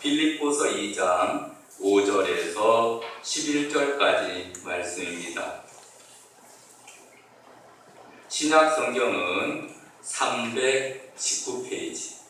빌립보서 2장 5절에서 11절까지 말씀입니다. 신약 성경은 319페이지.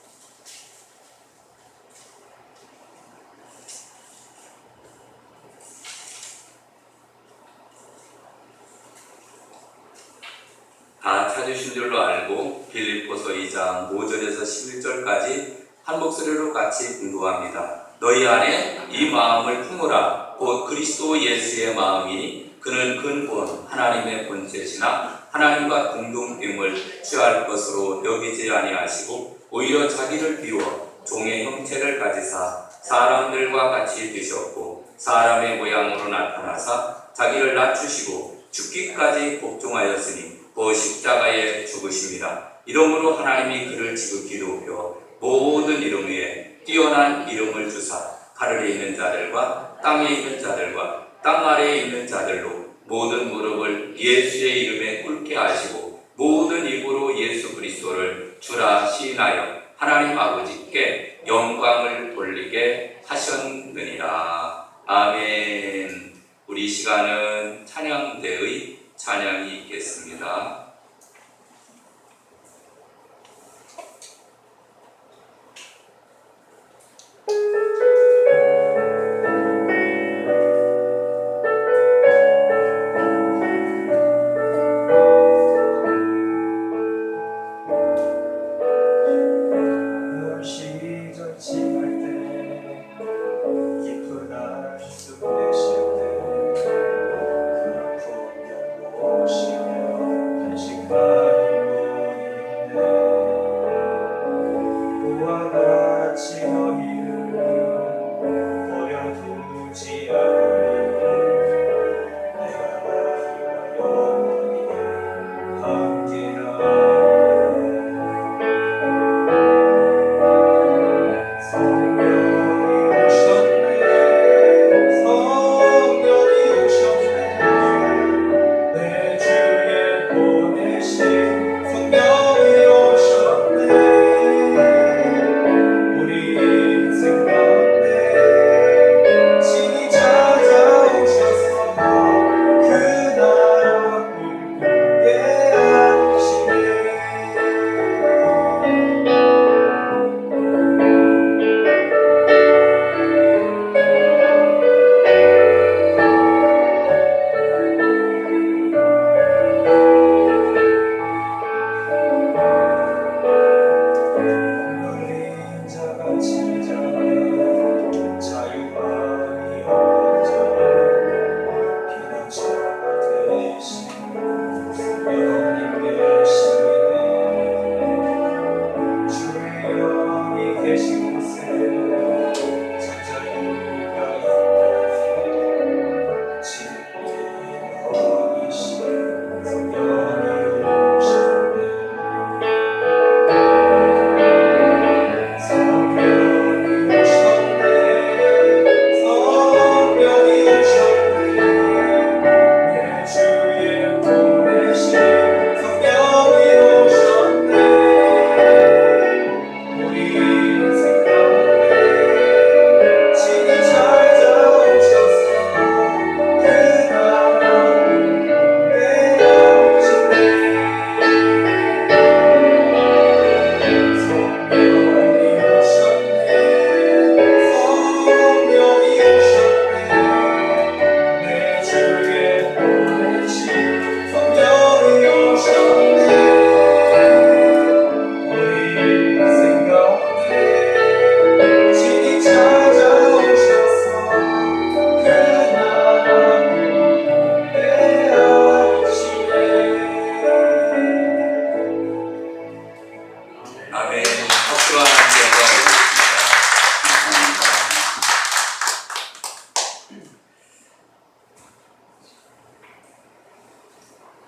다 찾으신 줄로 알고 빌립보서 2장 5절에서 11절까지 한 목소리로 같이 공부합니다. 너희 안에 이 마음을 품으라. 곧 그리스도 예수의 마음이 그는 근본 하나님의 본체시나 하나님과 공동됨을 취할 것으로 여기지 아니하시고 오히려 자기를 비워 종의 형체를 가지사 사람들과 같이 되셨고 사람의 모양으로 나타나사 자기를 낮추시고 죽기까지 복종하였으니 그 십자가에 죽으십니다. 이러므로 하나님이 그를 지극히 높여 모든 이름 위에 뛰어난 이름을 주사 하늘에 있는 자들과 땅에 있는 자들과 땅 아래에 있는 자들로 모든 무릎을 예수의 이름에 꿇게 하시고 모든 입으로 예수 그리스도를 주라 시인하여 하나님 아버지께 영광을 돌리게 하셨느니라. 아멘. 우리 시간은 찬양대의 찬양이 있겠습니다.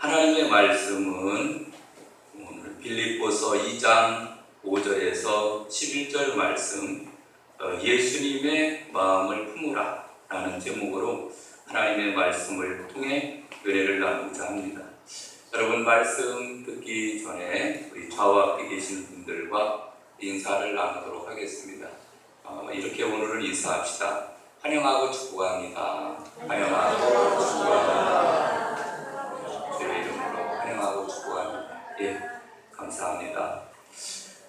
하나님의 말씀은 오늘 빌립보서 2장 5절에서 11절 말씀 예수님의 마음을 품으라 라는 제목으로 하나님의 말씀을 통해 은혜를 나누고자 합니다. 여러분 말씀 듣기 전에 우리 좌우 앞에 계신 분들과 인사를 나누도록 하겠습니다. 이렇게 오늘은 인사합시다. 환영하고 축복합니다. 환영하고 축복합니다. 주의 이름으로 환영하고 축복합니다. 예, 감사합니다.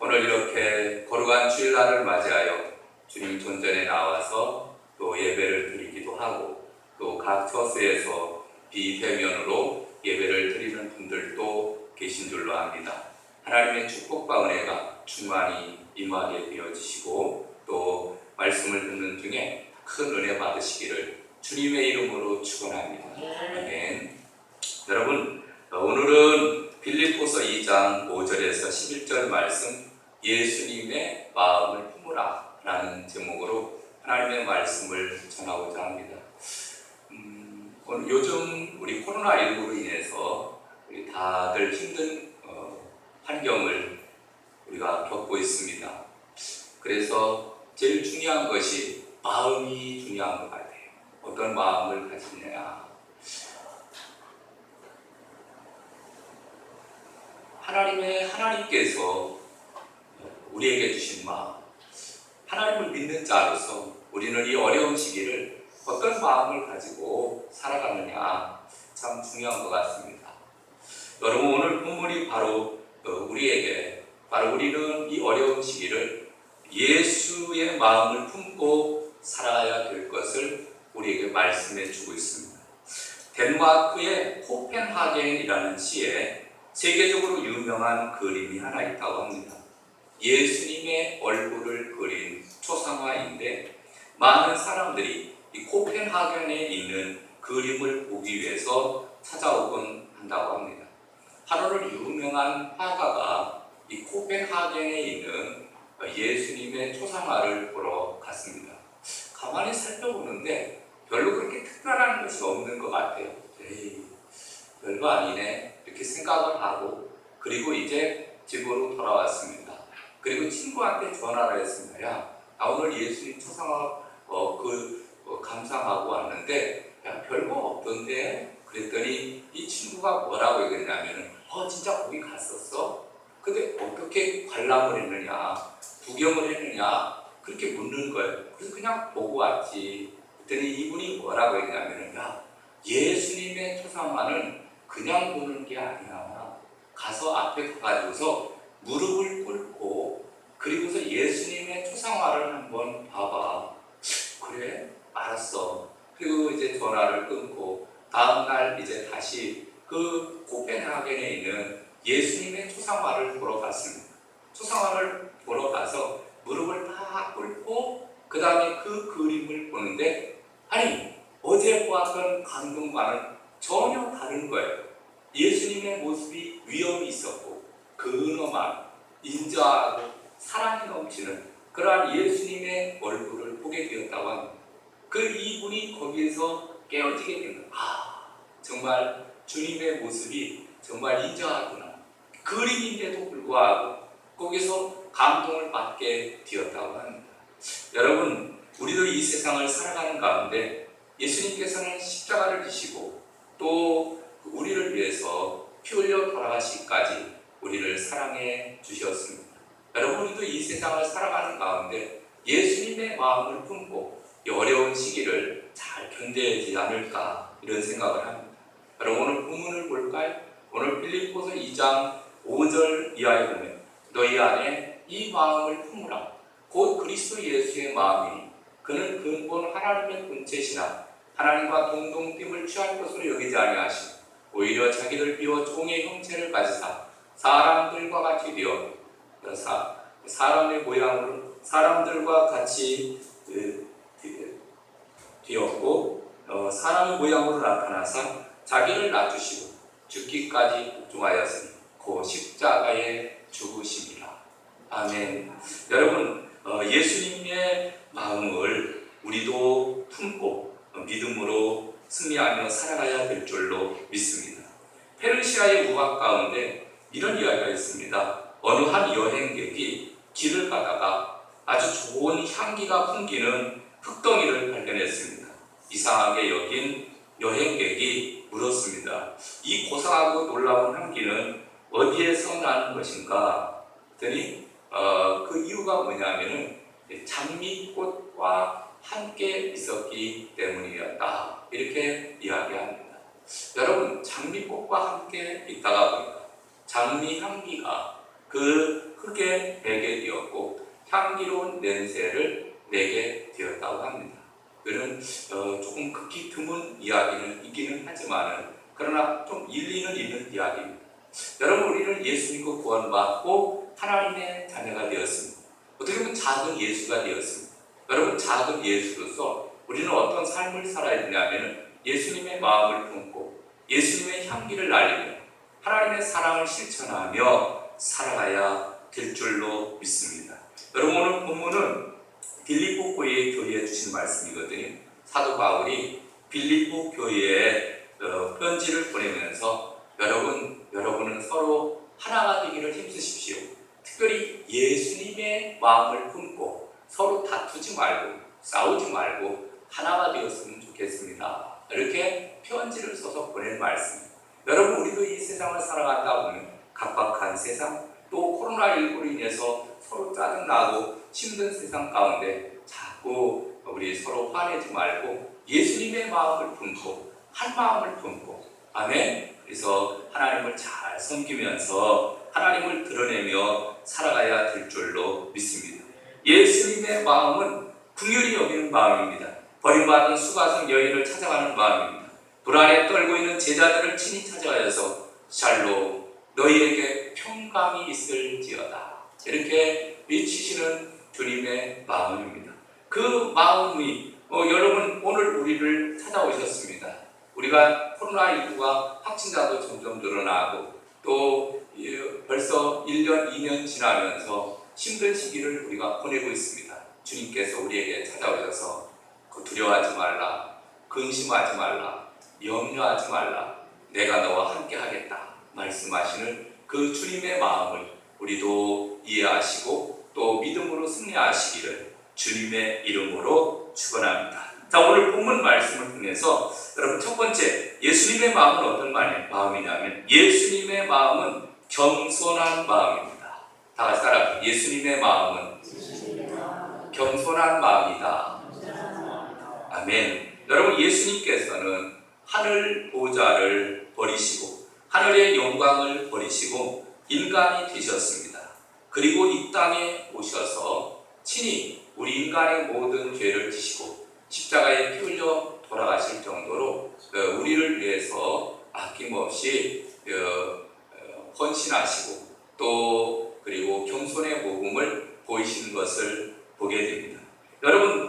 오늘 이렇게 거룩한 주일날을 맞이하여 주님 존전에 나와서 또 예배를 드리기도 하고 또 각 처소에서 비대면으로 예배를 드리는 분들도 계신 줄로 압니다. 하나님의 축복과 은혜가 충만히 임하게 되어지시고 또 말씀을 듣는 중에 큰 은혜 받으시기를 주님의 이름으로 축원합니다. 아멘. 여러분, 오늘은 빌립보서 2장 5절에서 11절 말씀 예수님의 마음을 품으라 라는 제목으로 하나님의 말씀을 전하고자 합니다. 오늘 요즘 우리 코로나19로 인해서 우리 다들 힘든 환경을 우리가 겪고 있습니다. 그래서 제일 중요한 것이 마음이 중요한 것 같아요. 어떤 마음을 가지느냐. 하나님께서 우리에게 주신 마음, 하나님을 믿는 자로서 우리는 이 어려운 시기를 어떤 마음을 가지고 살아가느냐 참 중요한 것 같습니다. 여러분, 오늘 본문이 바로 우리는 이 어려운 시기를 예수의 마음을 품고 살아야 될 것을 우리에게 말씀해 주고 있습니다. 덴마크의 코펜하겐이라는 시에 세계적으로 유명한 그림이 하나 있다고 합니다. 예수님의 얼굴을 그린 초상화인데 많은 사람들이 이 코펜하겐에 있는 그림을 보기 위해서 찾아오곤 한다고 합니다. 하루는 유명한 화가가 이 코펜하겐에 있는 예수님의 초상화를 보러 갔습니다. 가만히 살펴보는데 별로 그렇게 특별한 것이 없는 것 같아요. 별거 아니네 이렇게 생각을 하고 그리고 이제 집으로 돌아왔습니다. 그리고 친구한테 전화를 했습니다. 야, 나 오늘 예수님 초상화 감상하고 왔는데 야, 별거 없던데? 그랬더니 이 친구가 뭐라고 얘기했냐면 진짜 거기 갔었어? 근데 어떻게 관람을 했느냐, 구경을 했느냐 그렇게 묻는 거예요. 그래서 그냥 보고 왔지. 그랬더니 이분이 뭐라고 했냐면 야, 예수님의 초상화는 그냥 보는 게 아니야. 가서 앞에 가가지고서 무릎을 꿇고 그리고서 예수님의 초상화를 한번 봐봐. 그래? 알았어. 그리고 이제 전화를 끊고 다음날 이제 다시 그 코펜하겐에 있는 예수님의 초상화를 보러 갔습니다. 초상화를 보러 가서 무릎을 다 꿇고 그 다음에 그 그림을 보는데 아니 어제 보았던 감동과는 전혀 다른 거예요. 예수님의 모습이 위엄이 있었고 근엄한 인자하고 사랑이 넘치는 그러한 예수님의 얼굴을 보게 되었다고 합니다. 그 이분이 거기에서 깨어지게 된 거예요. 정말 주님의 모습이 정말 인자하구나. 그림인데도 불구하고 거기서 감동을 받게 되었다고 합니다. 여러분, 우리도 이 세상을 살아가는 가운데 예수님께서는 십자가를 지시고 또 우리를 위해서 피 흘려 돌아가시기까지 우리를 사랑해 주셨습니다. 여러분, 우리도 이 세상을 살아가는 가운데 예수님의 마음을 품고 이 어려운 시기를 잘 견뎌야지 않을까 이런 생각을 합니다. 여러분, 오늘 본문을 볼까요? 오늘 빌립보서 2장 5절 이하에 보면 너희 안에 이 마음을 품으라. 곧 그리스도 예수의 마음이니 그는 근본 하나님의 본체시나 하나님과 동등됨을 취할 것으로 여기지 아니하시고 오히려 자기를 비워 종의 형체를 가지사 사람들과 같이 되어 사람의 모양으로 사람들과 같이 되었고 사람의 모양으로 나타나사 자기를 낮추시고 죽기까지 복종하였으니 그 십자가에 죽으심이라. 아멘. 여러분, 예수님의 마음을 우리도 품고 믿음으로 승리하며 살아가야 될 줄로 믿습니다. 페르시아의 우박 가운데 이런 이야기가 있습니다. 어느 한 여행객이 길을 가다가 아주 좋은 향기가 풍기는 흙덩이를 발견했습니다. 이상하게 여긴 여행객이 물었습니다. 이 고상하고 놀라운 향기는 어디에서 나는 것인가? 그랬더니 그 이유가 뭐냐면은 장미꽃과 함께 있었기 때문이었다. 이렇게 이야기합니다. 여러분, 장미꽃과 함께 있다가 보니까 장미 향기가 그 흙에 배게 되었고 향기로운 냄새를 내게 되었다고 합니다. 그는 조금 극히 드문 이야기는 있기는 하지만 그러나 좀 일리는 있는 이야기입니다. 여러분, 우리는 예수 믿고 구원받고 하나님의 자녀가 되었습니다. 어떻게 보면 작은 예수가 되었습니다. 여러분, 작은 예수로서 우리는 어떤 삶을 살아야 되냐면 예수님의 마음을 품고 예수님의 향기를 날리며 하나님의 사랑을 실천하며 살아가야 될 줄로 믿습니다. 여러분, 오늘 본문은 빌립보 교회에 주신 말씀이거든요. 사도 바울이 빌립보 교회에 편지를 보내면서 여러분은 서로 하나가 되기를 힘쓰십시오. 특별히 예수님의 마음을 품고 서로 다투지 말고 싸우지 말고 하나가 되었으면 좋겠습니다. 이렇게 편지를 써서 보낸 말씀입니다. 여러분, 우리도 이 세상을 살아가다 보면 각박한 세상, 또 코로나19로 인해서 서로 짜증나고 힘든 세상 가운데 자꾸 우리 서로 화내지 말고 예수님의 마음을 품고 한 마음을 품고, 아멘. 그래서 하나님을 잘 섬기면서 하나님을 드러내며 살아가야 될 줄로 믿습니다. 예수님의 마음은 긍휼히 여기는 마음입니다. 버림받은 수가성 여인을 찾아가는 마음입니다. 불안에 떨고 있는 제자들을 친히 찾아가서 샬롬, 너희에게 평강이 있을지어다. 이렇게 외치시는 주님의 마음입니다. 그 마음이 여러분, 오늘 우리를 찾아오셨습니다. 우리가 코로나19가 확진자도 점점 늘어나고 또 벌써 1년, 2년 지나면서 힘든 시기를 우리가 보내고 있습니다. 주님께서 우리에게 찾아오셔서 두려워하지 말라, 근심하지 말라, 염려하지 말라, 내가 너와 함께 하겠다 말씀하시는 그 주님의 마음을 우리도 이해하시고 또 믿음으로 승리하시기를 주님의 이름으로 축원합니다. 자, 오늘 본문 말씀을 통해서 여러분, 첫 번째, 예수님의 마음은 어떤 마음이냐면 예수님의 마음은 겸손한 마음입니다. 다 같이 따라, 예수님의 마음은 겸손한 마음이다. 아멘. 여러분, 예수님께서는 하늘 보좌를 버리시고 하늘의 영광을 버리시고 인간이 되셨습니다. 그리고 이 땅에 오셔서 친히 우리 인간의 모든 죄를 지시고 십자가에 피 흘려 돌아가실 정도로 우리를 위해서 아낌없이 헌신하시고 또 그리고 겸손의 모범을 보이시는 것을 보게 됩니다. 여러분,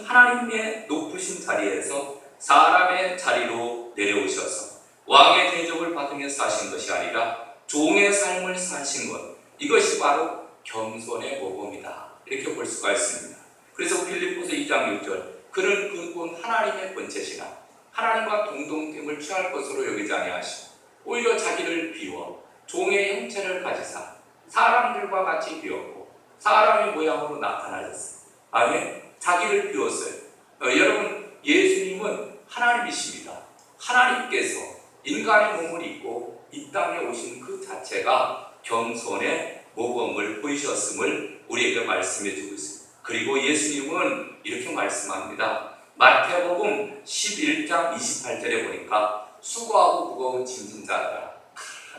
하나님의 높으신 자리에서 사람의 자리로 내려오셔서 왕의 대접을 받으면서 사신 것이 아니라 종의 삶을 사신 것, 이것이 바로 겸손의 모범이다. 이렇게 볼 수가 있습니다. 그래서 빌립보서 2장 6절, 그는 그분 하나님의 본체시나 하나님과 동등됨을 취할 것으로 여기지 아니하시고 오히려 자기를 비워 종의 형체를 가지사 사람들과 같이 비웠고 사람의 모양으로 나타나셨어요. 아멘. 자기를 비웠어요. 여러분, 예수님은 하나님이십니다. 하나님께서 인간의 몸을 입고 이 땅에 오신 그 자체가 겸손의 모범을 보이셨음을 우리에게 말씀해 주고 있습니다. 그리고 예수님은 이렇게 말씀합니다. 마태복음 11장 28절에 보니까 수고하고 무거운 짐진 자들아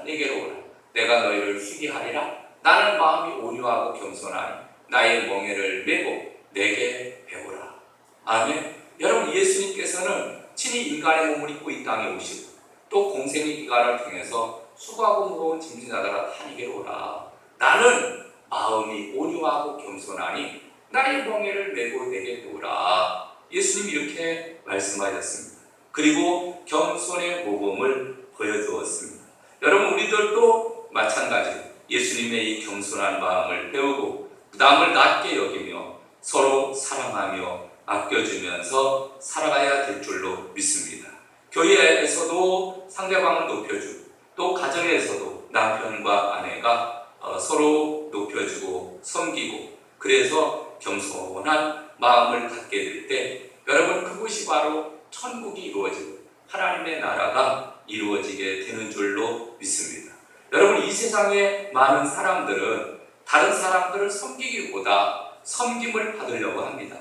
내게로 오라. 내가 너희를 쉬게 하리라. 나는 마음이 온유하고 겸손하니 나의 멍에를 메고 내게 배우라. 아멘. 여러분, 예수님께서는 친히 인간의 몸을 입고 이 땅에 오시고 또 공생의 기간을 통해서 수고하고 무거운 짐진 자들아 다 내게로 오라. 나는 마음이 온유하고 겸손하니 나의 멍에를 메고 내게 배우라. 예수님이 이렇게 말씀하셨습니다. 그리고 겸손의 모범을 보여주었습니다. 여러분, 우리들도 마찬가지로 예수님의 이 겸손한 마음을 배우고 남을 낮게 여기며 서로 사랑하며 아껴주면서 살아가야 될 줄로 믿습니다. 교회에서도 상대방을 높여주고 또 가정에서도 남편과 아내가 서로 높여주고 섬기고 그래서 겸손한 마음을 갖게 될 때 여러분, 그것이 바로 천국이 이루어지고 하나님의 나라가 이루어지게 되는 줄로 믿습니다. 여러분, 이 세상에 많은 사람들은 다른 사람들을 섬기기보다 섬김을 받으려고 합니다.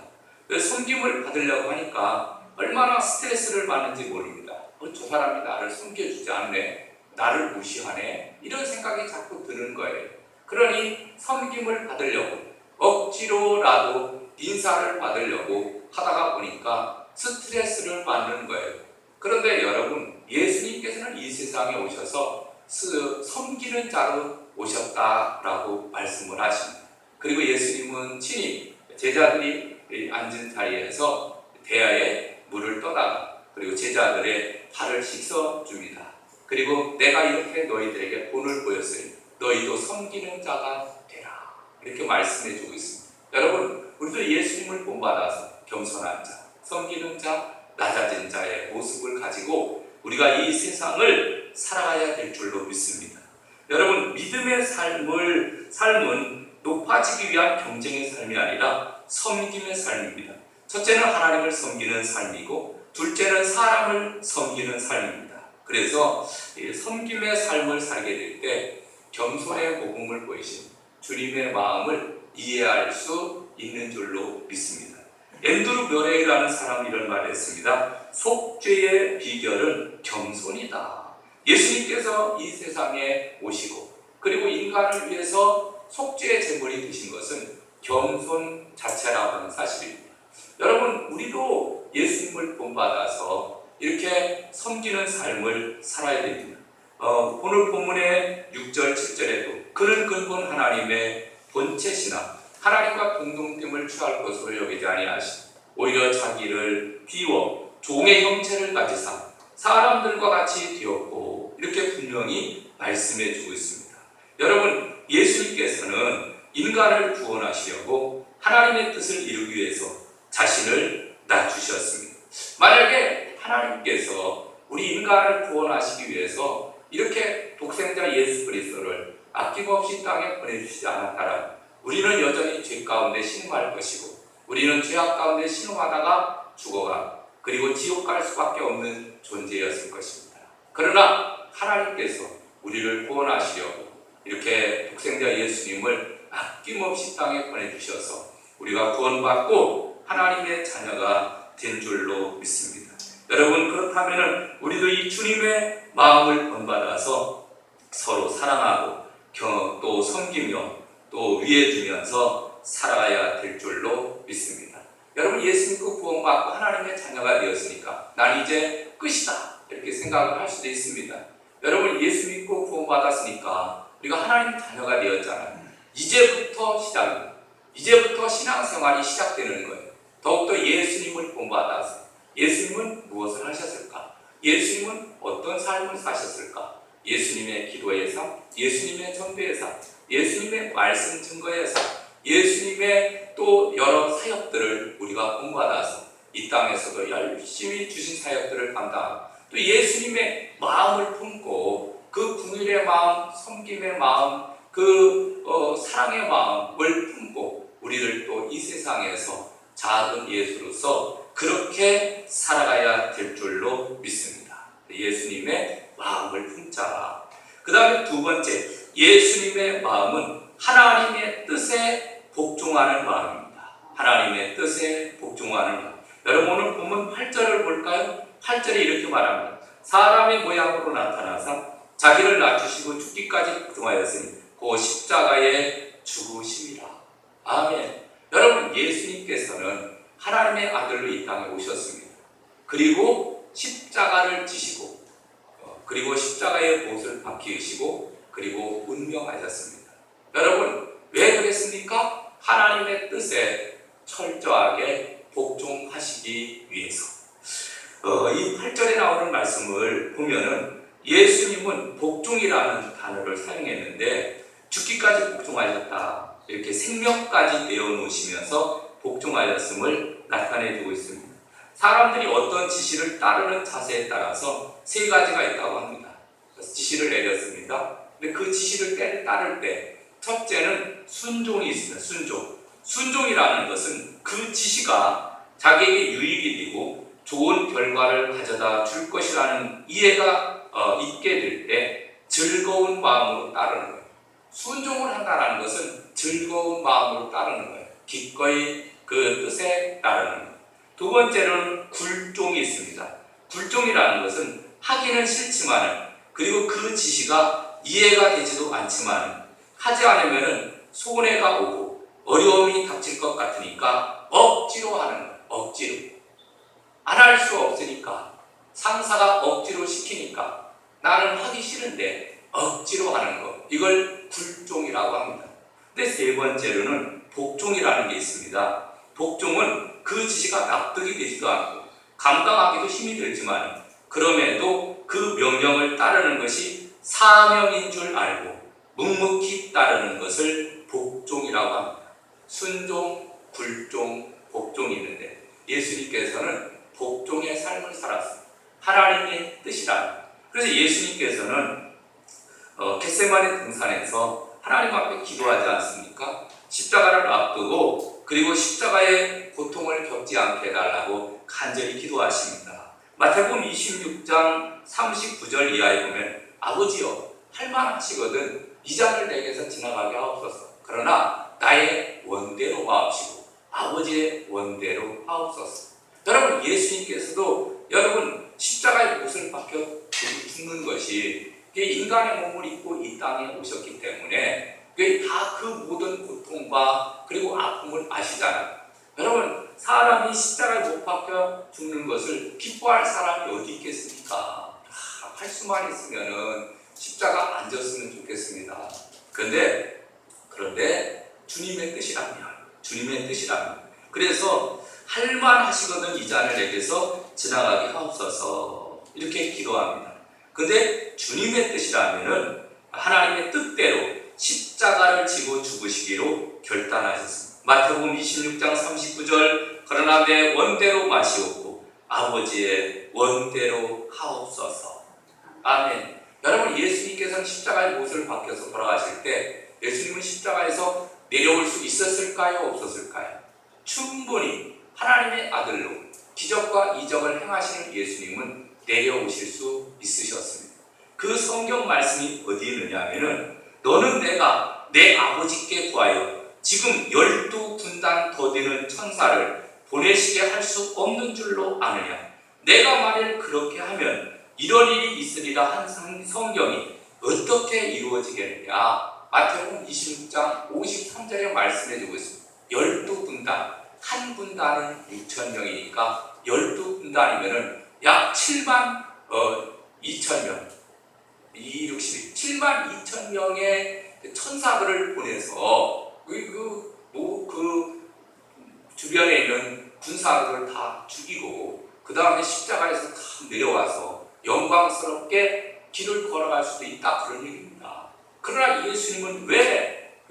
섬김을 받으려고 하니까 얼마나 스트레스를 받는지 모릅니다. 저 사람이 나를 섬겨주지 않네, 나를 무시하네, 이런 생각이 자꾸 드는 거예요. 그러니 섬김을 받으려고 억지로라도 인사를 받으려고 하다가 보니까 스트레스를 받는 거예요. 그런데 여러분, 예수님께서는 이 세상에 오셔서 섬기는 자로 오셨다라고 말씀을 하십니다. 그리고 예수님은 친히 제자들이 앉은 자리에서 대야에 물을 떠다가 그리고 제자들의 발을 씻어줍니다. 그리고 내가 이렇게 너희들에게 본을 보였으니 너희도 섬기는 자가 되라, 이렇게 말씀해주고 있습니다. 여러분, 우리도 예수님을 본받아서 겸손한 자, 섬기는 자, 낮아진 자의 모습을 가지고 우리가 이 세상을 살아가야 될 줄로 믿습니다. 여러분, 믿음의 삶은 높아지기 위한 경쟁의 삶이 아니라 섬김의 삶입니다. 첫째는 하나님을 섬기는 삶이고, 둘째는 사람을 섬기는 삶입니다. 그래서 섬김의 삶을 살게 될 때 겸손의 모범을 보이신 주님의 마음을 이해할 수 있는 줄로 믿습니다. 앤드루 묘레이라는 사람이 이런 말을 했습니다. 속죄의 비결은 겸손이다. 예수님께서 이 세상에 오시고 그리고 인간을 위해서 속죄의 제물이 되신 것은 겸손 자체라고 하는 사실입니다. 여러분, 우리도 예수님을 본받아서 이렇게 섬기는 삶을 살아야 됩니다. 오늘 본문의 6절, 7절에도 그는 근본 하나님의 본체시나 하나님과 공동됨을 취할 것으로 여기지 아니하시고 오히려 자기를 비워 종의 형체를 가지사 사람들과 같이 되었고, 이렇게 분명히 말씀해 주고 있습니다. 여러분, 예수님께서는 인간을 구원하시려고 하나님의 뜻을 이루기 위해서 자신을 낮추셨습니다. 만약에 하나님께서 우리 인간을 구원하시기 위해서 이렇게 독생자 예수 그리스도를 아낌없이 땅에 보내주시지 않았다면 우리는 여전히 죄 가운데 신음할 것이고, 우리는 죄악 가운데 신음하다가 죽어가 그리고 지옥 갈 수밖에 없는 존재였을 것입니다. 그러나 하나님께서 우리를 구원하시려고 이렇게 독생자 예수님을 아낌없이 땅에 보내주셔서 우리가 구원받고 하나님의 자녀가 된 줄로 믿습니다. 여러분, 그렇다면 우리도 이 주님의 마음을 본받아서 서로 사랑하고 또 섬기며 또 위에 두면서 살아가야 될 줄로 믿습니다. 여러분, 예수 믿고 구원받고 하나님의 자녀가 되었으니까 난 이제 끝이다, 이렇게 생각을 할 수도 있습니다. 여러분, 예수 믿고 구원받았으니까 우리가 하나님 자녀가 되었잖아요. 이제부터 시작입니다. 이제부터 신앙생활이 시작되는 거예요. 더욱더 예수님을 본받아서 예수님은 무엇을 하셨을까? 예수님은 어떤 삶을 사셨을까? 예수님의 기도의 삶, 예수님의 전도의 삶, 예수님의 말씀 증거의 삶, 예수님의 또 여러 사역들을 우리가 본받아서 이 땅에서도 열심히 주신 사역들을 감당하고 또 예수님의 마음을 품고 그 긍휼의 마음, 섬김의 마음, 사랑의 마음을 품고 우리를 또 이 세상에서 작은 예수로서 그렇게 살아가야 될 줄로 믿습니다. 예수님의 마음을 품자. 그 다음에 두 번째, 예수님의 마음은 하나님의 뜻에 복종하는 마음입니다. 하나님의 뜻에 복종하는 마음. 여러분, 오늘 본문 8절을 볼까요? 8절에 이렇게 말합니다. 사람의 모양으로 나타나사 자기를 낮추시고 죽기까지 복종하였으니 그 십자가에 죽으심이라. 아멘. 여러분, 예수님께서는 하나님의 아들로 이 땅에 오셨습니다. 그리고 십자가를 지시고 그리고 십자가의 못을 박히시고 그리고 운명하셨습니다. 여러분, 왜 그랬습니까? 하나님의 뜻에 철저하게 복종하시기 위해서. 이 8절에 나오는 말씀을 보면은 예수님은 복종이라는 단어를 사용했는데 죽기까지 복종하셨다, 이렇게 생명까지 내어놓으시면서 복종하였음을 나타내주고 있습니다. 사람들이 어떤 지시를 따르는 자세에 따라서 세 가지가 있다고 합니다. 지시를 내렸습니다. 근데 그 지시를 따를 때 첫째는 순종이 있습니다. 순종이라는 것은 그 지시가 자기에게 유익이 되고 좋은 결과를 가져다 줄 것이라는 이해가 있게 될 때 즐거운 마음으로 따르는 거예요. 순종을 한다는 것은 즐거운 마음으로 따르는 거예요. 기꺼이 그 뜻에 따르는 것. 두 번째로는 굴종이 있습니다. 굴종이라는 것은 하기는 싫지만은, 그리고 그 지시가 이해가 되지도 않지만은, 하지 않으면은 손해가 오고 어려움이 닥칠 것 같으니까 억지로 하는 것. 억지로. 안 할 수 없으니까, 상사가 억지로 시키니까 나는 하기 싫은데 억지로 하는 것. 이걸 굴종이라고 합니다. 근데 세 번째로는 복종이라는 게 있습니다. 복종은 그 지시가 납득이 되지도 않고 감당하기도 힘이 들지만, 그럼에도 그 명령을 따르는 것이 사명인 줄 알고 묵묵히 따르는 것을 복종이라고 합니다. 순종, 굴종, 복종이 있는데, 예수님께서는 복종의 삶을 살았습니다. 하나님의 뜻이라. 그래서 예수님께서는 겟세마네 동산에서 하나님 앞에 기도하지 않습니까? 십자가를 앞두고, 그리고 십자가의 고통을 겪지 않게 해달라고 간절히 기도하십니다. 마태복음 26장 39절 이하에 보면, 아버지여, 할만하시거든 이 잔을 내게서 지나가게 하옵소서. 그러나 나의 원대로 마옵시고 아버지의 원대로 하옵소서. 여러분, 예수님께서도 여러분 십자가의 못을 박혀 죽는 것이 인간의 몸을 입고 이 땅에 오셨기 때문에 다 그 모든 고통과 그리고 아픔을 아시잖아요. 여러분, 사람이 십자가에 못 박혀 죽는 것을 기뻐할 사람이 어디 있겠습니까? 할 수만 있으면은 십자가 안 졌으면 좋겠습니다. 그런데 주님의 뜻이랍니다. 그래서 할만하시거든 이 잔을 내게서 지나가게 하옵소서, 이렇게 기도합니다. 근데 주님의 뜻이라면은 하나님의 뜻대로 십자가를 지고 죽으시기로 결단하셨습니다. 마태복음 26장 39절, 그러나 내 원대로 마시옵고 아버지의 원대로 하옵소서. 아멘. 여러분, 예수님께서는 십자가의 못을 박혀서 돌아가실 때 예수님은 십자가에서 내려올 수 있었을까요? 없었을까요? 충분히 하나님의 아들로 기적과 이적을 행하시는 예수님은 내려오실 수 있으셨습니다. 그 성경 말씀이 어디 있느냐 하면은, 너는 내가 내 아버지께 구하여 지금 12군단 더 되는 천사를 보내시게 할 수 없는 줄로 아느냐. 내가 만일 그렇게 하면 이런 일이 있으리라 한 성경이 어떻게 이루어지겠느냐. 마태복음 26장 53절에 말씀해주고 있습니다. 12군단, 한 군단은 6,000명이니까 12군단이면은 약 7만 2,000명, 7만 2,000명의 천사들을 보내서 그 주변에 있는 군사들을 다 죽이고, 그 다음에 십자가에서 다 내려와서 영광스럽게 길을 걸어갈 수도 있다, 그런 얘기입니다. 그러나 예수님은 왜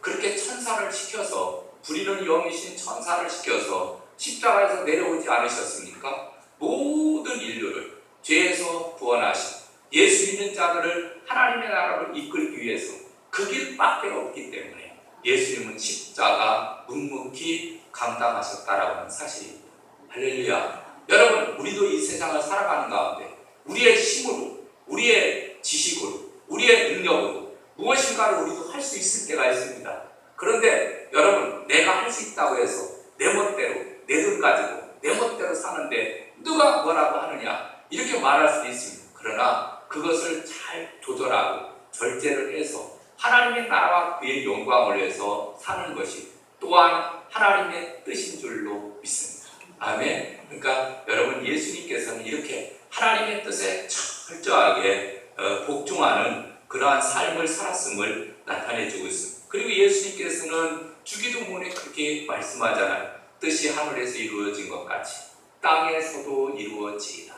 그렇게 천사를 시켜서, 부리는 영이신 천사를 시켜서 십자가에서 내려오지 않으셨습니까? 모든 인류를 죄에서 구원하시고 예수 믿는 자들을 하나님의 나라로 이끌기 위해서 그 길밖에 없기 때문에 예수님은 십자가 묵묵히 감당하셨다라고 하는 사실입니다. 할렐루야. 여러분, 우리도 이 세상을 살아가는 가운데 우리의 힘으로, 우리의 지식으로, 우리의 능력으로 무엇인가를 우리도 할 수 있을 때가 있습니다. 그런데 여러분, 내가 할 수 있다고 해서 내 멋대로, 내 돈 가지고 내 멋대로 사는데 누가 뭐라고 하느냐, 이렇게 말할 수도 있습니다. 그러나 그것을 잘 조절하고 절제를 해서 하나님의 나라와 그의 영광을 위해서 사는 것이 또한 하나님의 뜻인 줄로 믿습니다. 아멘. 그러니까 여러분, 예수님께서는 이렇게 하나님의 뜻에 철저하게 복종하는 그러한 삶을 살았음을 나타내주고 있습니다. 그리고 예수님께서는 주기도문에 그렇게 말씀하잖아요. 뜻이 하늘에서 이루어진 것 같이 땅에서도 이루어지이다.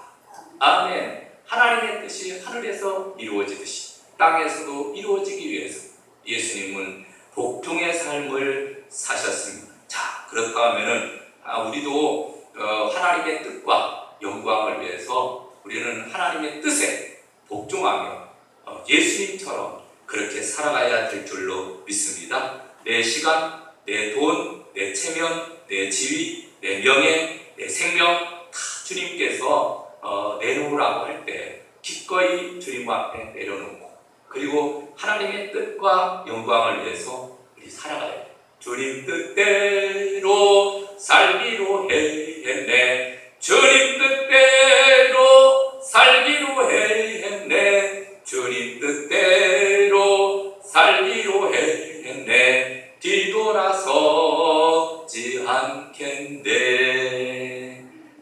아멘. 하나님의 뜻이 하늘에서 이루어지듯이 땅에서도 이루어지기 위해서 예수님은 복종의 삶을 사셨습니다. 자, 그렇다 하면은 우리도 하나님의 뜻과 영광을 위해서 우리는 하나님의 뜻에 복종하며 예수님처럼 그렇게 살아가야 될 줄로 믿습니다. 내 시간, 내 돈, 내 체면, 내 지위, 내 명예, 내 생명 다 주님께서 내놓으라고 할 때 기꺼이 주님 앞에 내려놓고, 그리고 하나님의 뜻과 영광을 위해서 우리 살아가야 돼요. 주님 뜻대로 살기로 했네. 주님 뜻대로 살기로 했네. 주님 뜻대로 살기로 했네. 뒤돌아서지 않겠네.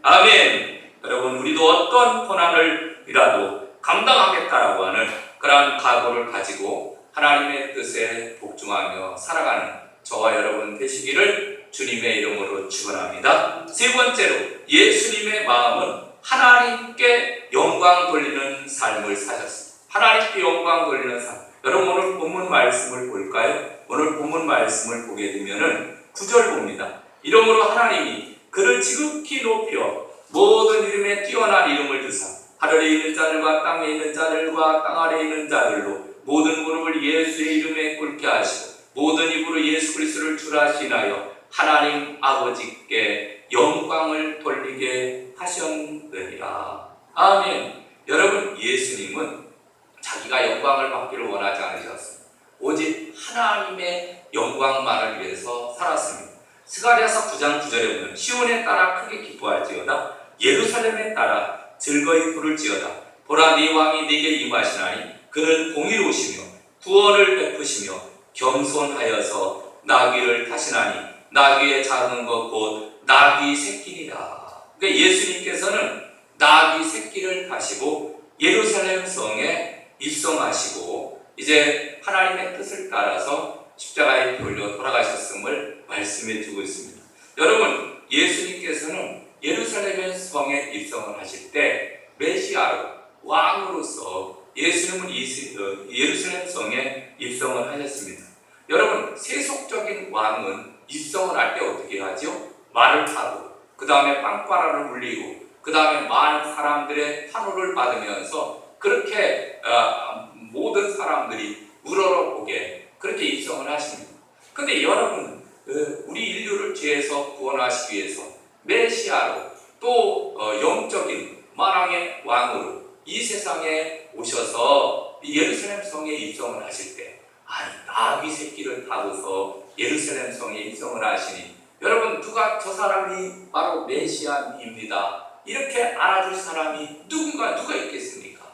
아멘. 여러분, 우리도 어떤 고난을이라도 감당하겠다라고 하는 그러한 각오를 가지고 하나님의 뜻에 복종하며 살아가는 저와 여러분 되시기를 주님의 이름으로 축원합니다. 세 번째로, 예수님의 마음은 하나님께 영광 돌리는 삶을 사셨습니다. 하나님께 영광 돌리는 삶. 여러분, 오늘 본문 말씀을 볼까요? 오늘 본문 말씀을 보게 되면은 9절 봅니다. 이러므로 하나님이 그를 지극히 높여 모든 이름에 뛰어난 이름을 주사 하늘에 있는 자들과 땅에 있는 자들과 땅 아래에 있는 자들로 모든 무릎을 예수의 이름에 꿇게 하시고 모든 입으로 예수 그리스도를 주라시나요 하나님 아버지께 영광을 돌리게 하셨느니라. 아멘. 여러분, 예수님은 자기가 영광을 받기를 원하지 않으셨습니다. 오직 하나님의 영광만을 위해서 살았습니다. 스가랴서 9장 9절에 보면 시온에 따라 크게 기뻐할지어다 예루살렘에 따라 즐거이 부를지어다. 보라, 네 왕이 네게 임하시나니 그는 공의로우시며 구원을 베푸시며 겸손하여서 나귀를 타시나니 나귀의 작은 것 곧 나귀 새끼니라. 그러니까 예수님께서는 나귀 새끼를 타시고 예루살렘 성에 입성하시고 이제 하나님의 뜻을 따라서 십자가에 돌려 돌아가셨음을 말씀해 주고 있습니다. 여러분, 예수님께서는 예루살렘 성에 입성을 하실 때 메시아로 왕으로서 예수님은 예루살렘 성에 입성을 하셨습니다. 여러분, 세속적인 왕은 입성을 할 때 어떻게 하죠? 말을 타고 그 다음에 빵바라를 울리고 그 다음에 많은 사람들의 환호를 받으면서 그렇게 모든 사람들이 우러러보게 그렇게 입성을 하십니다. 그런데 여러분, 우리 인류를 죄에서 구원하시기 위해서 메시아로 또 영적인 만왕의 왕으로 이 세상에 오셔서 예루살렘 성에 입성을 하실 때 나귀 새끼를 타고서 예루살렘 성에 입성을 하시니 여러분, 누가 저 사람이 바로 메시아입니다 이렇게 알아줄 사람이 누가 있겠습니까?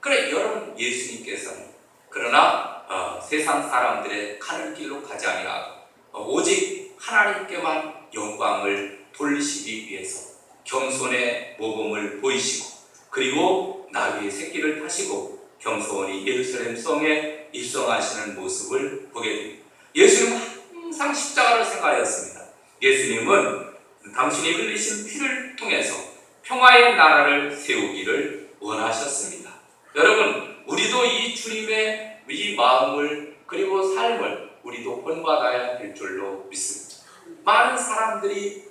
그래, 여러분, 예수님께서는 그러나 세상 사람들의 가는 길로 가지 아니하고 오직 하나님께만 영광을 돌리시기 위해서 겸손의 모범을 보이시고 그리고 나귀의 새끼를 타시고 겸손히 예루살렘 성에 입성하시는 모습을 보게 됩니다. 예수님은 항상 십자가를 생각하였습니다. 예수님은 당신이 흘리신 피를 통해서 평화의 나라를 세우기를 원하셨습니다. 여러분, 우리도 이 주님의 이 마음을 그리고 삶을 우리도 본받아야 될 줄로 믿습니다. 많은 사람들이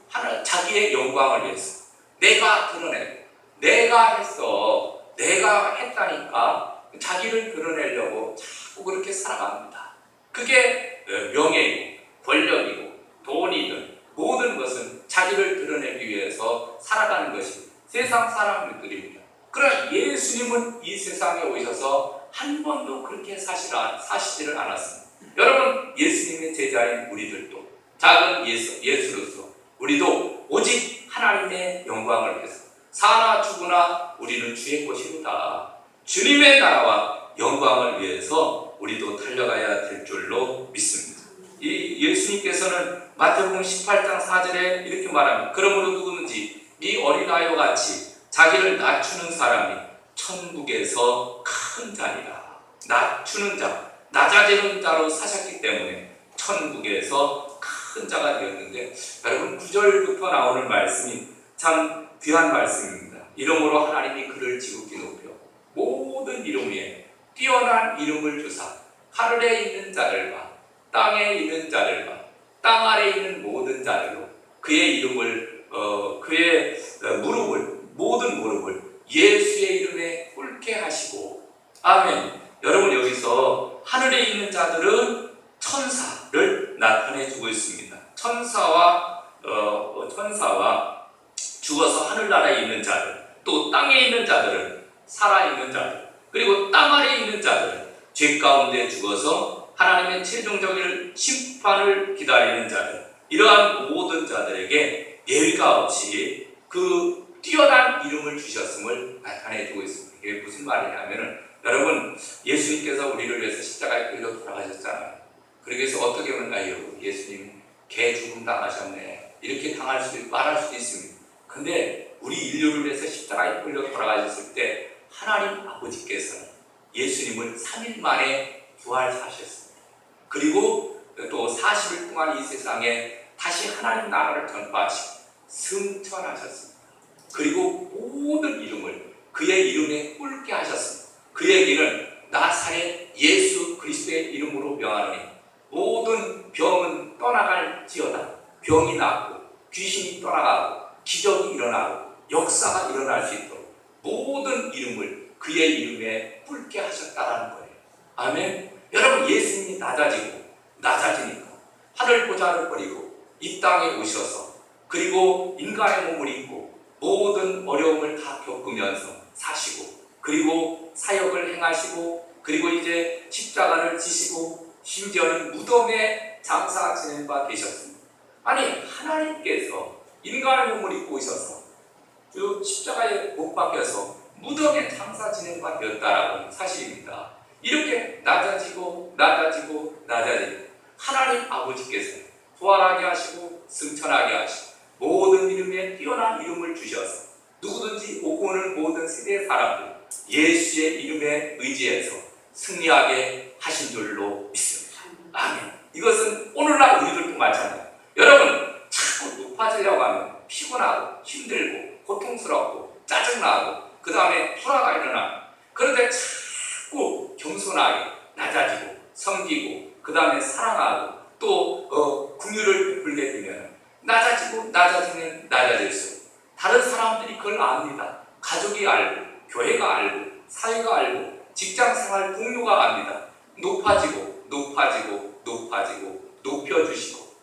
자기의 영광을 위해서 내가 드러내고 내가 했어, 내가 했다니까 자기를 드러내려고 자꾸 그렇게 살아갑니다. 그게 명예이고 권력이고 돈이든 모든 것은 자기를 드러내기 위해서 살아가는 것이 세상 사람들입니다. 그러나 예수님은 이 세상에 오셔서 한 번도 그렇게 사시지를 않았습니다. 여러분, 예수님의 제자인 우리들도 작은 예수로서 우리도 오직 하나님의 영광을 위해서 사나 죽으나 우리는 주의 것이로다. 주님의 나라와 영광을 위해서 우리도 달려가야 될 줄로 믿습니다. 이 예수님께서는 마태복음 18장 4절에 이렇게 말합니다. 그러므로 누구든지 이 어린아이와 같이 자기를 낮추는 사람이 천국에서 큰 자니라. 낮추는 자, 낮아지는 자로 사셨기 때문에 천국에서 큰 자가 되었는데, 여러분 9절부터 나오는 말씀이 참 귀한 말씀입니다. 이름으로 하나님이 그를 지극히 높여 모든 이름 위에 뛰어난 이름을 주사 하늘에 있는 자들과 땅에 있는 자들과 땅 아래에 있는 모든 자들로 그의 이름을 그의 무릎을 모든 무릎을 예수의 이름에 꿇게 하시고. 아멘. 여러분, 여기서 하늘에 있는 자들은 천사를 나타내 주고 있습니다. 천사와 죽어서 하늘나라에 있는 자들, 또 땅에 있는 자들은 살아있는 자들, 그리고 땅 아래에 있는 자들은 죄 가운데 죽어서 하나님의 최종적인 심판을 기다리는 자들, 이러한 모든 자들에게 예외가 없이 그 뛰어난 이름을 주셨음을 나타내주고 있습니다. 이게 무슨 말이냐면은, 여러분, 예수님께서 우리를 위해서 십자가에 끌려 돌아가셨잖아요. 그러기 위해서 어떻게 보면, 아유, 예수님 개 죽음 당하셨네, 이렇게 말할 수도 있습니다. 근데 우리 인류를 위해서 십자가에 끌려 돌아가셨을 때 하나님 아버지께서는 예수님을 3일 만에 부활하셨습니다. 그리고 또 40일 동안 이 세상에 다시 하나님 나라를 전파하시고 승천하셨습니다. 그리고 모든 이름을 그의 이름에 꿇게 하셨습니다. 그 얘기는 나사렛 예수 그리스도의 이름으로 명하노니 모든 병은 떠나갈지어다. 병이 낫고 귀신이 떠나가고 기적이 일어나고 역사가 일어날 수 있도록 모든 이름을 그의 이름에 꿇게 하셨다는 거예요. 아멘. 여러분, 예수님이 낮아지니까 하늘 보좌를 버리고 이 땅에 오셔서 그리고 인간의 몸을 입고 모든 어려움을 다 겪으면서 사시고 그리고 사역을 행하시고 그리고 이제 십자가를 지시고 심지어는 무덤에 장사 지낸 바 되셨습니다. 아니, 하나님께서 인간의 몸을 입고 오셔서 그 십자가에 못 박혀서 무덤에 장사 지낸 바 되었다라고 사실입니다. 이렇게 낮아지고 하나님 아버지께서 부활하게 하시고 승천하게 하시고 모든 이름에 뛰어난 이름을 주셔서 누구든지 오고 오는 모든 세대의 사람들 예수의 이름에 의지해서 승리하게 하신 줄로 믿습니다. 아멘. 이것은 오늘날 우리들도 마찬가지예요. 여러분, 자꾸 높아지려고 하면 피곤하고 힘들고 고통스럽고 짜증나고 그 다음에 불화가 일어나고, 그런데 자꾸 겸손하게 낮아지고 섬기고 그 다음에 사랑하고 또 긍휼을 베풀게 되면 낮아질수록 다른 사람들이 그걸 압니다. 가족이 알고 교회가 알고 사회가 알고 직장생활 동료가 압니다. 높여주시고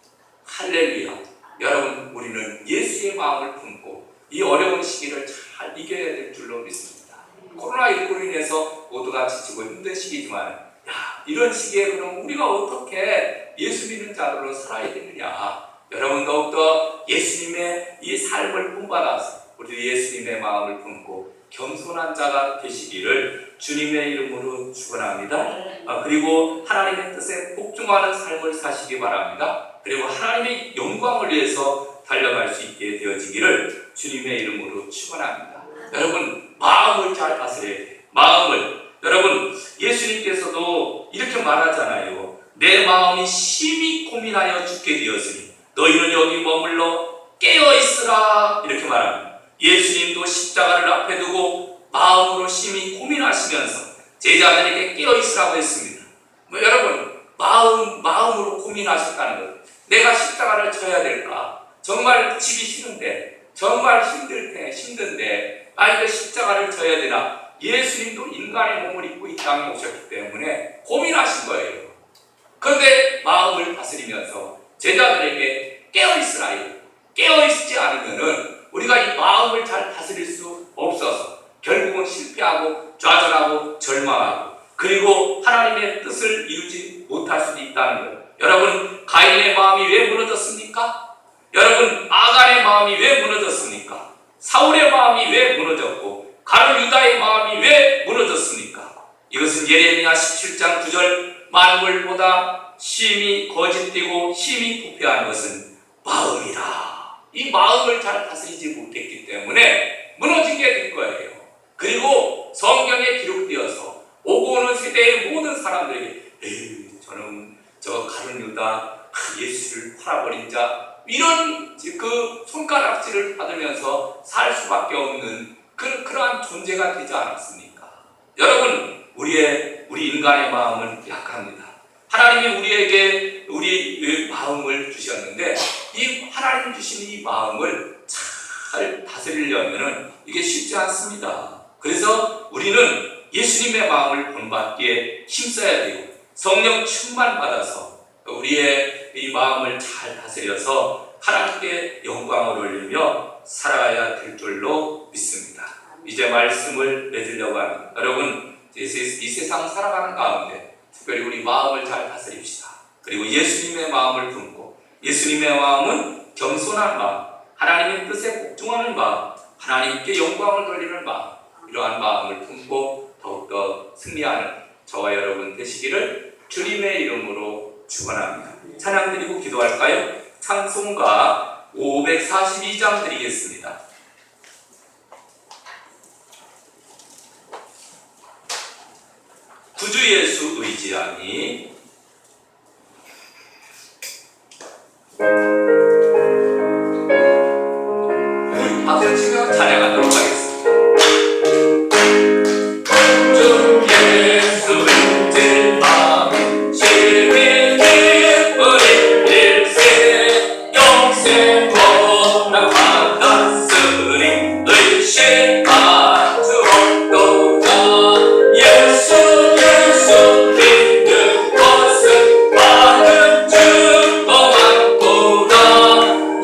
할렐루야. 여러분, 우리는 예수의 마음을 품고 이 어려운 시기를 잘 이겨야 될 줄로 믿습니다. 코로나19로 인해서 모두가 지치고 힘든 시기지만 이런 시기에 그럼 우리가 어떻게 예수 믿는 자로 살아야 되느냐. 여러분, 더욱더 예수님의 이 삶을 본받아서 우리 예수님의 마음을 품고 겸손한 자가 되시기를 주님의 이름으로 축원합니다. 그리고 하나님의 뜻에 복종하는 삶을 사시기 바랍니다. 그리고 하나님의 영광을 위해서 달려갈 수 있게 되어지기를 주님의 이름으로 축원합니다. 여러분, 마음을 잘 다스려야 돼요. 여러분, 예수님께서도 이렇게 말하잖아요. 내 마음이 심히 고민하여 죽게 되었으니 너희는 여기 머물러 깨어있으라, 이렇게 말합니다. 예수님도 십자가를 앞에 두고 마음으로 심히 고민하시면서 제자들에게 깨어있으라고 했습니다. 여러분, 마음으로 고민하셨다는 것. 내가 십자가를 져야 될까? 정말 지기 싫은데, 정말 힘든데, 이거 십자가를 져야 되나? 예수님도 인간의 몸을 입고 이 땅에 오셨기 때문에 고민하신 거예요. 그런데 마음을 다스리면서 제자들에게 깨어있으라. 깨어있지 않으면은 우리가 이 마음을 잘 다스릴 수 없어서 결국은 실패하고 좌절하고 절망하고 그리고 하나님의 뜻을 이루지 못할 수도 있다는 거예요. 여러분, 가인의 마음이 왜 무너졌습니까? 여러분, 아간의 마음이 왜 무너졌습니까? 사울의 마음이 왜 무너졌고 가룟 유다의 마음이 왜 무너졌습니까? 이것은 예레미야 17장 9절 만물보다 심히 거짓되고 심히 부패한 것은 마음이다. 이 마음을 잘 다스리지 못했기 때문에 무너진 게 될 거예요. 그리고 성경에 기록되어서 오고 오는 세대의 모든 사람들에게 저는 저 가룟 유다 예수를 팔아버린 자, 이런 그 손가락질을 받으면서 살 수밖에 없는 그러한 존재가 되지 않았습니까? 여러분, 우리 인간의 마음은 약합니다. 하나님이 우리에게 우리 마음을 주셨는데 이 하나님 주신 이 마음을 잘 다스리려면 이게 쉽지 않습니다. 그래서 우리는 예수님의 마음을 본받기에 힘써야 되고 성령 충만받아서 우리의 이 마음을 잘 다스려서 하나님께 영광을 올리며 살아가야 될 줄로 믿습니다. 이제 말씀을 맺으려고 합니다. 여러분, 이 세상 살아가는 가운데 특별히 우리 마음을 잘 다스려 예수님의 마음은 겸손한 마음, 하나님의 뜻에 복종하는 마음, 하나님께 영광을 돌리는 마음, 이러한 마음을 품고 더욱더 승리하는 저와 여러분 되시기를 주님의 이름으로 축원합니다. 찬양 드리고 기도할까요? 찬송가 542장 드리겠습니다. 구주 예수 의지하니. 박수 치며 찬양하도록 하겠습니다. 주 예수 의지의 마음 심히 기쁘리 일세 영생 복락 받았으리 의심한 주 없도다. 예수 믿는 것은 많은 증거만 보다.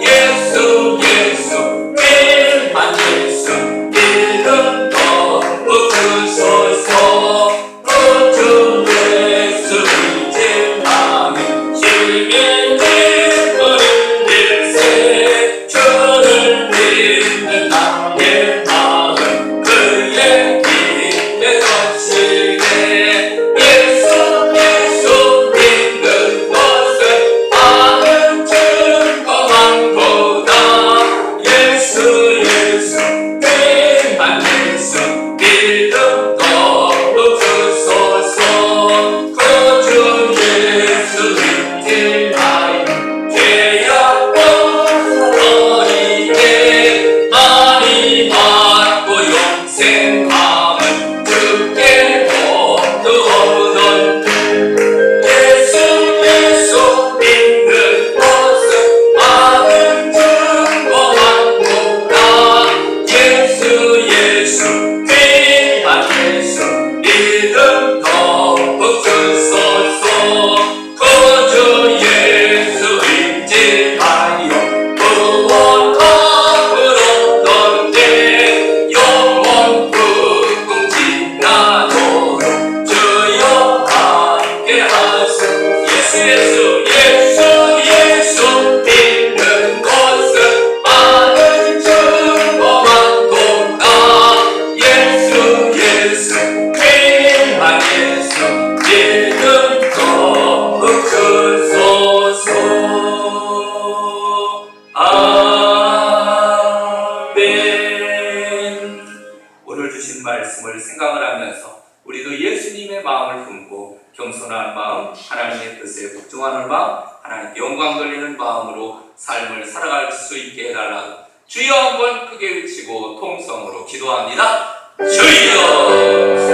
예수 믿만 예수 믿음 너무 크소서. 주 예수 믿음하는 힘이 기쁘는 일세 주를 믿는 나의 마음 그의 길에 걷시네. 예수 믿는 것은 많은 증거만 보다. 예수 믿만 예수 믿음 너무 크소서. 구주 예수 믿음하여 죄악과 너희에게 많이 받고 영생 감은 주께 모두 얻었네. 예수 믿는 것은 많은 증거만 보다. 예수 믿만 예수 믿음 더욱 크소서. 구주 예수 의지하여 구원함을 얻던데 영원 불궁 지나도록 주여 함께 하소서. 예수 믿는 것은 많은 증거만 보다. 예수 믿만 예수 믿음 더욱 크소서. 아멘. 오늘 주신 말씀을 생각을 하면서 우리도 예수님의 마음을 품고 겸손한 마음, 하나님의 뜻에 복종하는 마음, 하나님께 영광 돌리는 마음으로 삶을 살아갈 수 있게 해달라고 주여 한번 크게 외치고 통성으로 기도합니다. 주여